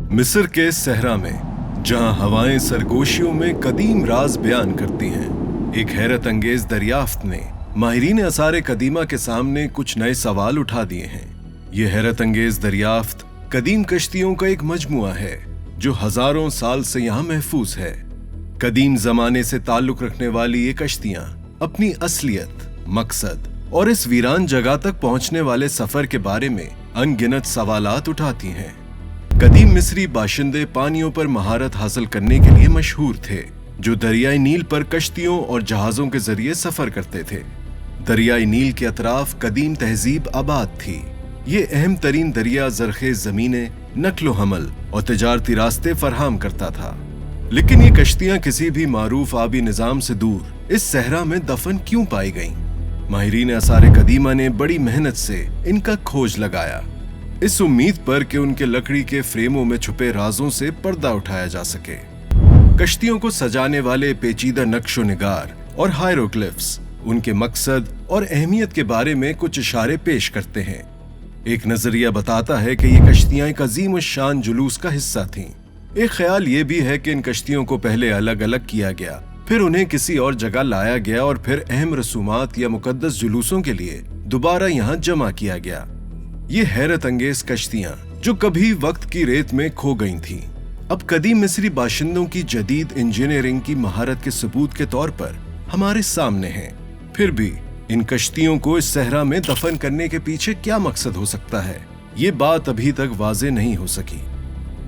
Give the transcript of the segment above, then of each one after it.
मिस्र के सहरा में जहां हवाएं सरगोशियों में कदीम राज बयान करती हैं, एक हैरत अंगेज दरियाफ्त ने माहिरीन आसार कदीमा के सामने कुछ नए सवाल उठा दिए हैं। ये हैरत अंगेज दरियाफ्त कदीम कश्तियों का एक मजमुआ है जो हजारों साल से यहाँ महफूज है। कदीम जमाने से ताल्लुक रखने वाली ये कश्तियां अपनी असलियत, मकसद और इस वीरान जगह तक पहुंचने वाले सफर के बारे में अनगिनत सवालात उठाती हैं। कदीम मिस्री बाशिंदे पानियों पर महारत हासिल करने के लिए मशहूर थे, जो दरियाई नील पर कश्तियों और जहाजों के जरिए सफर करते थे। दरियाई नील के अतराफ कदीम तहजीब आबाद थी। ये अहम तरीन दरिया जरखेज जमीनें, नक्लो हमल और तिजारती रास्ते फराहम करता था। लेकिन ये कश्तियां किसी भी मारूफ आबी निजाम से दूर इस सहरा में दफन क्यों पाई गईं? माहिरीन आसार कदीमा ने बड़ी मेहनत से इनका खोज लगाया, इस उम्मीद पर कि उनके लकड़ी के फ्रेमों में छुपे राजों से पर्दा उठाया जा सके। कश्तियों को सजाने वाले पेचीदा नक्शो निगार और हायरोग्लिफ्स उनके मकसद और अहमियत के बारे में कुछ इशारे पेश करते हैं। एक नजरिया बताता है कि ये कश्तियां एक अजीम शान जुलूस का हिस्सा थीं। एक ख्याल ये भी है कि इन कश्तियों को पहले अलग अलग किया गया, फिर उन्हें किसी और जगह लाया गया और फिर अहम रसूमात या मुकद्दस जुलूसों के लिए दोबारा यहाँ जमा किया गया। ये हैरत अंगेज कश्तियां जो कभी वक्त की रेत में खो गई थीं, अब कदीम मिस्री बाशिंदों की जदीद इंजीनियरिंग की महारत के सबूत के तौर पर हमारे सामने हैं। फिर भी इन कश्तियों को इस सहरा में दफन करने के पीछे क्या मकसद हो सकता है, ये बात अभी तक वाज़ेह नहीं हो सकी।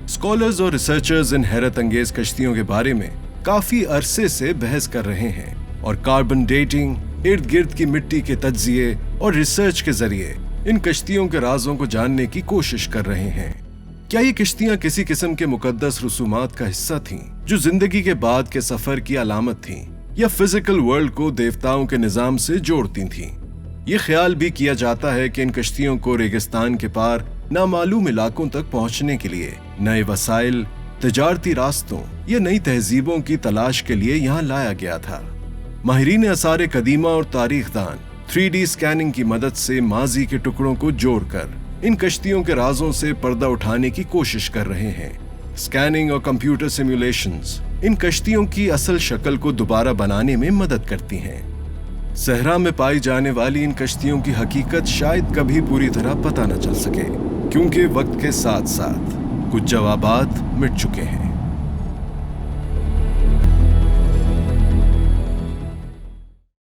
स्कॉलर्स और रिसर्चर्स इन हैरत अंगेज कश्तियों के बारे में काफी अरसे से बहस कर रहे हैं और कार्बन डेटिंग, इर्द गिर्द की मिट्टी के तज्जिए और रिसर्च के जरिए इन कश्तियों के राजों को जानने की कोशिश कर रहे हैं। क्या ये कश्तियां किसी किस्म के मुकद्दस रसूमात का हिस्सा थीं, जो जिंदगी के बाद के सफर की अलामत थीं, या फिजिकल वर्ल्ड को देवताओं के निजाम से जोड़ती थीं? ये ख्याल भी किया जाता है कि इन कश्तियों को रेगिस्तान के पार नामालूम इलाकों तक पहुंचने के लिए नए वसाइल, तिजारती रास्तों या नई तहजीबों की तलाश के लिए यहाँ लाया गया था। माहिरीन आसार कदीमा और तारीखदान 3D स्कैनिंग की मदद से माजी के टुकड़ों को जोड़कर इन कश्तियों के राजों से पर्दा उठाने की कोशिश कर रहे हैं। स्कैनिंग और कंप्यूटर सिमुलेशंस इन कश्तियों की असल शक्ल को दोबारा बनाने में मदद करती हैं। सहरा में पाई जाने वाली इन कश्तियों की हकीकत शायद कभी पूरी तरह पता न चल सके, क्योंकि वक्त के साथ साथ कुछ जवाबात मिट चुके हैं।